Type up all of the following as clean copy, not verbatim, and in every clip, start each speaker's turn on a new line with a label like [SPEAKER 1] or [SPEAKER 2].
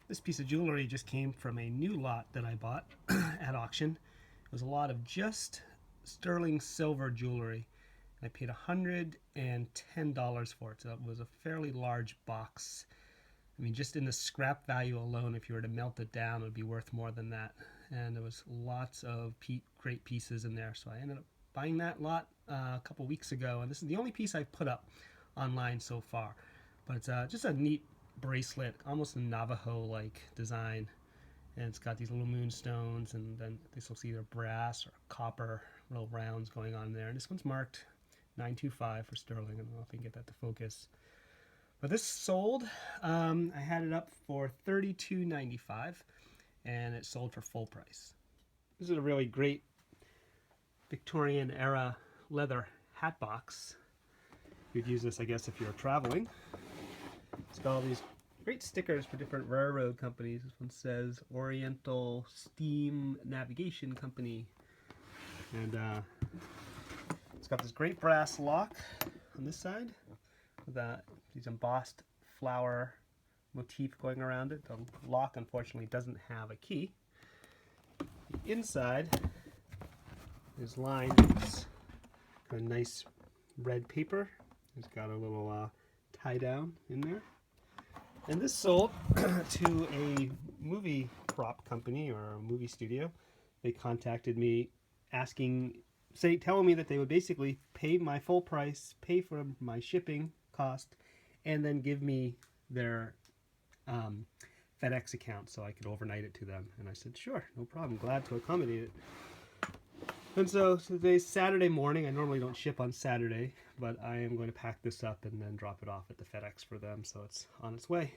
[SPEAKER 1] This piece of jewelry just came from a new lot that I bought at auction. It was a lot of just sterling silver jewelry. I paid $110 for it, so it was a fairly large box. I mean, just in the scrap value alone, if you were to melt it down, it would be worth more than that. And there was lots of great pieces in there, so I ended up buying that lot a couple weeks ago, and this is the only piece I've put up online so far. But it's just a neat bracelet, almost a Navajo-like design, and it's got these little moonstones, and then this looks either brass or copper little rounds going on there. And this one's marked 925 for sterling. I don't know if I can get that to focus. But this sold. I had it up for $32.95, and it sold for full price. This is a really great Victorian era leather hat box. You'd use this, I guess, if you were traveling. It's got all these great stickers for different railroad companies. This one says Oriental Steam Navigation Company. And it's got this great brass lock on this side with these embossed flower motif going around it. The lock, unfortunately, doesn't have a key. The inside is lined with kind of nice red paper. It's got a little tie down in there. And this sold to a movie prop company or a movie studio. They contacted me telling me that they would basically pay my full price, pay for my shipping cost, and then give me their FedEx account so I could overnight it to them. And I said, sure, no problem, glad to accommodate it. And so today's Saturday morning. I normally don't ship on Saturday, but I am going to pack this up and then drop it off at the FedEx for them, so it's on its way.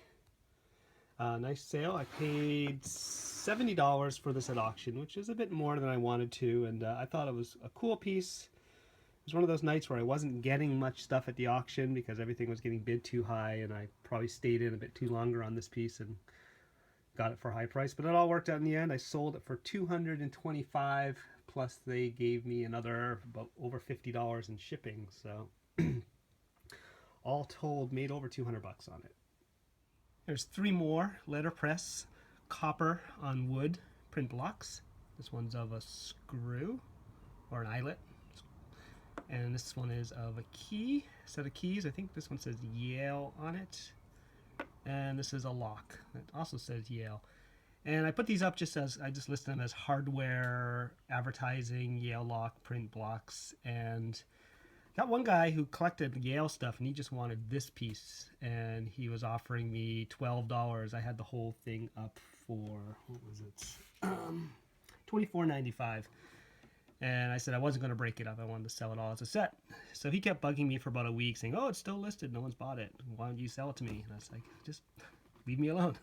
[SPEAKER 1] Nice sale. I paid $70 for this at auction, which is a bit more than I wanted to, and I thought it was a cool piece. It was one of those nights where I wasn't getting much stuff at the auction because everything was getting bid too high, and I probably stayed in a bit too longer on this piece and got it for a high price. But it all worked out in the end. I sold it for $225, plus they gave me another about over $50 in shipping. So all told, made over 200 bucks on it. There's 3 more letterpress copper on wood print blocks. This one's of a screw or an eyelet. And this one is of a set of keys. I think this one says Yale on it. And this is a lock that also says Yale. And I put these up I just listed them as hardware, advertising, Yale lock, print blocks. And got one guy who collected Yale stuff, and he just wanted this piece. And he was offering me $12. I had the whole thing up for, what was it? $24.95. And I said I wasn't going to break it up. I wanted to sell it all as a set. So he kept bugging me for about a week saying, oh, it's still listed. No one's bought it. Why don't you sell it to me? And I was like, just leave me alone.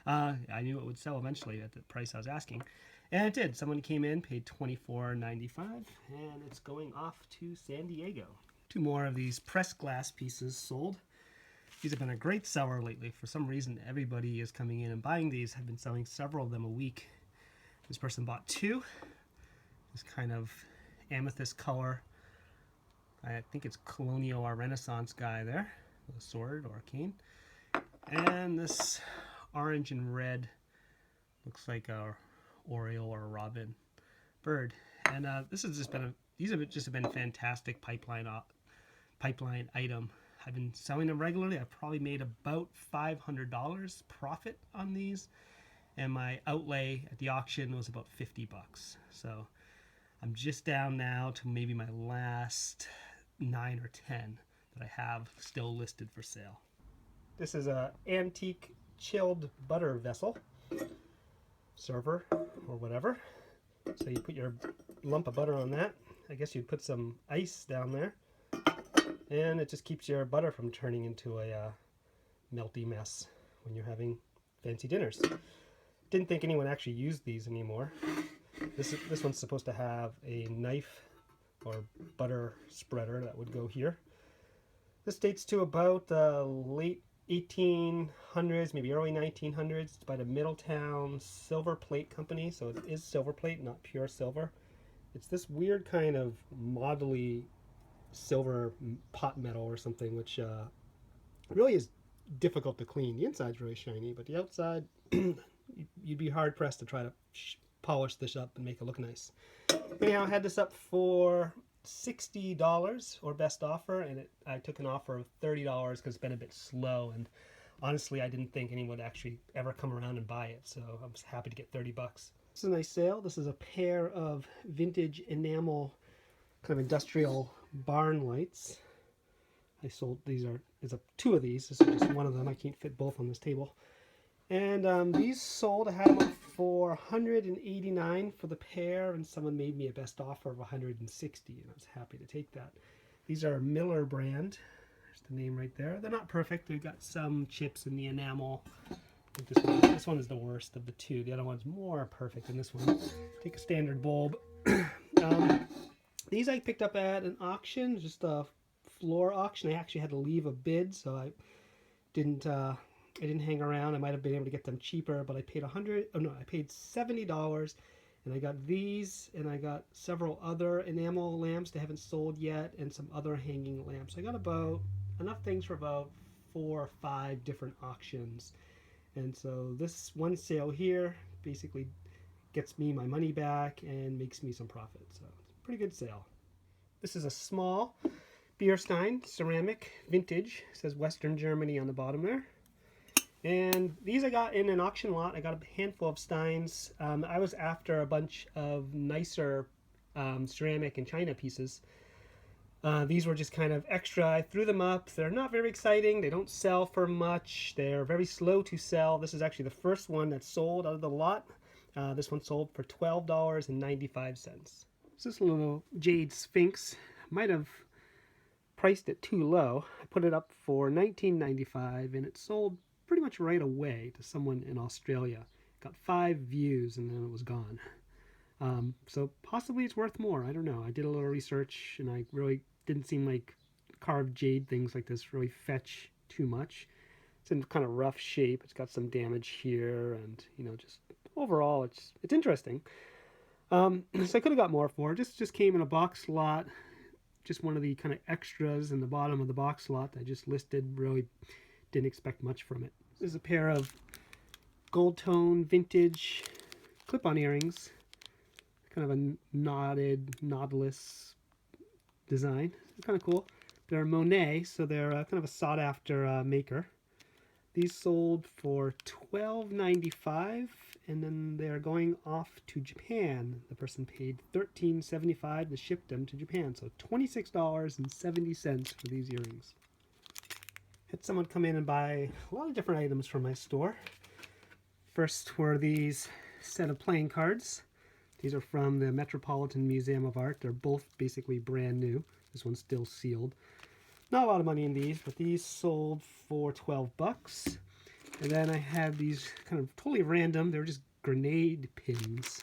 [SPEAKER 1] I knew it would sell eventually at the price I was asking. And it did. Someone came in, paid $24.95, and it's going off to San Diego. 2 more of these pressed glass pieces sold. These have been a great seller lately. For some reason, everybody is coming in and buying these. I've been selling several of them a week. This person bought 2. This kind of amethyst color. I think it's colonial or Renaissance guy there, with a sword or a cane. And this orange and red looks like a oriole or a robin bird. And these have just been a fantastic pipeline item. I've been selling them regularly. I've probably made about $500 profit on these, and my outlay at the auction was about 50 bucks. So I'm just down now to maybe my last 9 or 10 that I have still listed for sale. This is an antique chilled butter vessel, server or whatever. So you put your lump of butter on that. I guess you'd put some ice down there, and it just keeps your butter from turning into a melty mess when you're having fancy dinners. Didn't think anyone actually used these anymore. This one's supposed to have a knife or butter spreader that would go here. This dates to about late 1800s, maybe early 1900s. It's by the Middletown Silver Plate Company, so it is silver plate, not pure silver. It's this weird kind of modelly silver pot metal or something, which really is difficult to clean. The inside's really shiny, but the outside, you'd be hard pressed to try to polish this up and make it look nice. Anyhow, I had this up for $60 or best offer, and I took an offer of $30 because it's been a bit slow, and honestly I didn't think anyone would actually ever come around and buy it, so I was happy to get 30 bucks. This is a nice sale. This is a pair of vintage enamel kind of industrial barn lights. I sold there's two of these. This is just one of them. I can't fit both on this table. And these sold. I had them up for $189 for the pair, and someone made me a best offer of $160, and I was happy to take that. These are Miller brand. There's the name right there. They're not perfect. They've got some chips in the enamel. I think this one is the worst of the two. The other one's more perfect than this one. Take a standard bulb. These I picked up at an auction, just a floor auction. I actually had to leave a bid, so I didn't hang around. I might have been able to get them cheaper, but I paid I paid $70, and I got these, and I got several other enamel lamps that haven't sold yet, and some other hanging lamps. I got about enough things for about 4 or 5 different auctions. And so this one sale here basically gets me my money back and makes me some profit. So it's a pretty good sale. This is a small beer stein, ceramic, vintage. It says Western Germany on the bottom there. And these I got in an auction lot. I got a handful of steins. I was after a bunch of nicer ceramic and china pieces. These were just kind of extra. I threw them up. They're not very exciting. They don't sell for much. They're very slow to sell. This is actually the first one that sold out of the lot. This one sold for $12.95. This little jade sphinx. Might have priced it too low. I put it up for $19.95, and it sold pretty much right away to someone in Australia. Got 5 views, and then it was gone. So possibly it's worth more. I don't know. I did a little research, and I really didn't seem like carved jade things like this really fetch too much. It's in kind of rough shape. It's got some damage here, and just overall it's interesting. So I could have got more for it. Just came in a box lot. Just one of the kind of extras in the bottom of the box lot that I just listed. Really didn't expect much from it. This is a pair of gold tone vintage clip-on earrings. Kind of a knotted, knotless design. It's kind of cool. They're Monet, so they're kind of a sought-after maker. These sold for $12.95, and then they're going off to Japan. The person paid $13.75 to ship them to Japan, so $26.70 for these earrings. Had someone come in and buy a lot of different items from my store. First were these set of playing cards. These are from the Metropolitan Museum of Art. They're both basically brand new. This one's still sealed. Not a lot of money in these, but these sold for 12 bucks. And then I have these kind of totally random. They were just grenade pins.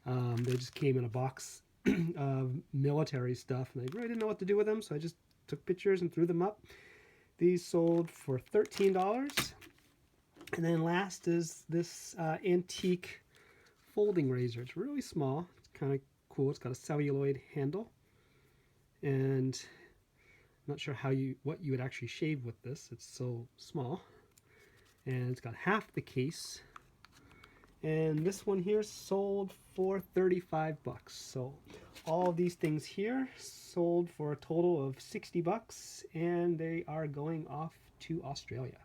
[SPEAKER 1] They just came in a box of military stuff, and I really didn't know what to do with them, so I just took pictures and threw them up. These sold for $13. And then last is this antique folding razor. It's really small. It's kind of cool. It's got a celluloid handle, and I'm not sure what you would actually shave with this. It's so small, and it's got half the case. And this one here sold for 35 bucks. So all of these things here sold for a total of 60 bucks, and they are going off to Australia.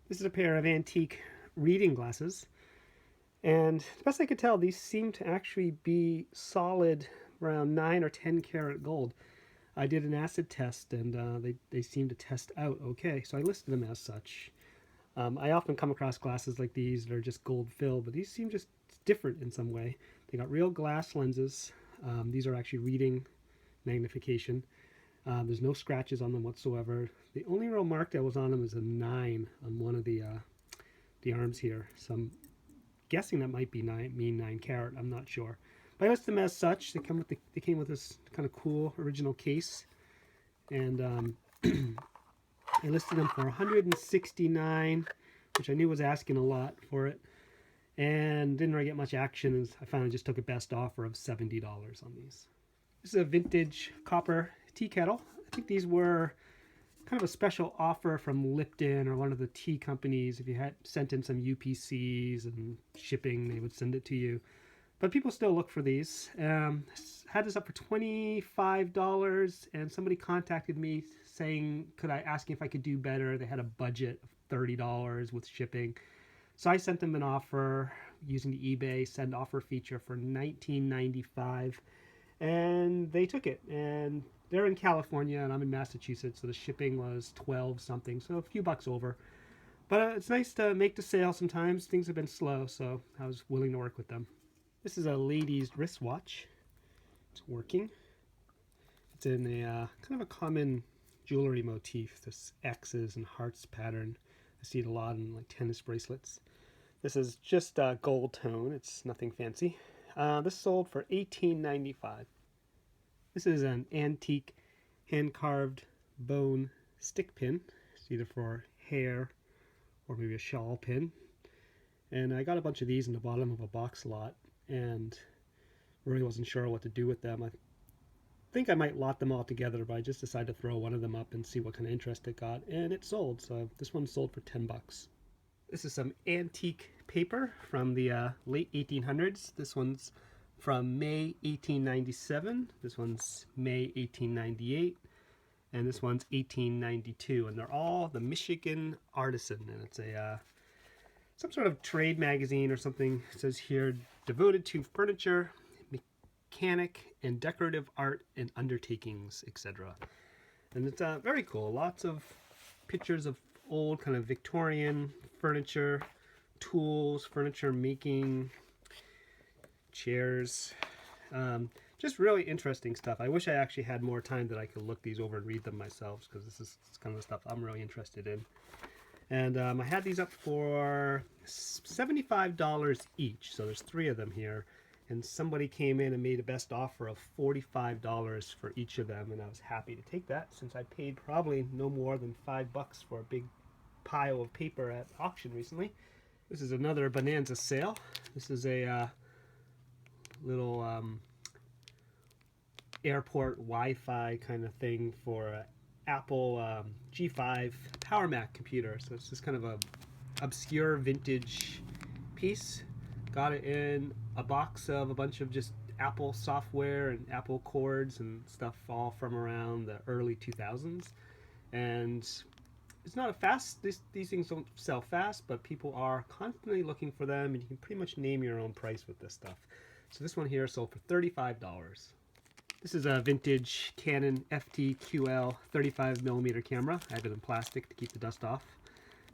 [SPEAKER 1] This is a pair of antique reading glasses. And the best I could tell, these seem to actually be solid around 9 or 10 karat gold. I did an acid test, and they seem to test out okay, so I listed them as such. I often come across glasses like these that are just gold filled, but these seem just different in some way. They got real glass lenses. These are actually reading magnification. There's no scratches on them whatsoever. The only real mark that was on them is a 9 on one of the arms here. So I'm guessing that might be 9 carat. I'm not sure. But I list them as such. They came with this kind of cool original case, and I listed them for $169, which I knew was asking a lot for it, and didn't really get much action. And I finally just took a best offer of $70 on these. This is a vintage copper tea kettle. I think these were kind of a special offer from Lipton or one of the tea companies. If you had sent in some UPCs and shipping, they would send it to you. But people still look for these. Had this up for $25, and somebody contacted me saying, could I ask if I could do better? They had a budget of $30 with shipping. So I sent them an offer using the eBay send offer feature for $19.95, and they took it. And they're in California, and I'm in Massachusetts, so the shipping was $12 something, so a few bucks over. But it's nice to make the sale sometimes. Things have been slow, so I was willing to work with them. This is a lady's wristwatch. It's working. It's in a kind of a common jewelry motif, this X's and hearts pattern. I see it a lot in like tennis bracelets. This is just gold tone. It's nothing fancy. This sold for $18.95. This is an antique hand-carved bone stick pin. It's either for hair or maybe a shawl pin. And I got a bunch of these in the bottom of a box lot, and really wasn't sure what to do with them. I think I might lot them all together, but I just decided to throw one of them up and see what kind of interest it got, and it sold. So this one sold for 10 bucks. This is some antique paper from the late 1800s. This one's from May 1897. This one's May 1898. And this one's 1892. And they're all the Michigan Artisan. And it's a some sort of trade magazine or something. It says here, devoted to furniture, mechanic, and decorative art and undertakings, etc. And it's very cool. Lots of pictures of old kind of Victorian furniture, tools, furniture making, chairs, just really interesting stuff. I wish I actually had more time that I could look these over and read them myself, because this is kind of the stuff I'm really interested in. And I had these up for $75 each, so there's 3 of them here. And somebody came in and made a best offer of $45 for each of them, and I was happy to take that, since I paid probably no more than $5 for a big pile of paper at auction recently. This is another Bonanza sale. This is a little airport Wi-Fi kind of thing for an Apple G5 Power Mac computer. So it's just kind of a obscure vintage piece. Got it in a box of a bunch of just Apple software and Apple cords and stuff, all from around the early 2000s. And it's not a fast, these things don't sell fast, but people are constantly looking for them, and you can pretty much name your own price with this stuff. So this one here sold for $35. This is a vintage Canon FT QL 35mm camera. I have it in plastic to keep the dust off.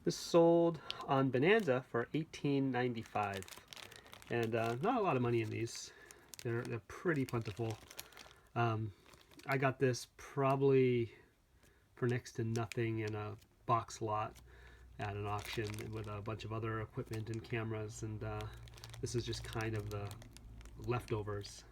[SPEAKER 1] This sold on Bonanza for $18.95. And not a lot of money in these. They're pretty plentiful. I got this probably for next to nothing in a box lot at an auction with a bunch of other equipment and cameras, and this is just kind of the leftovers.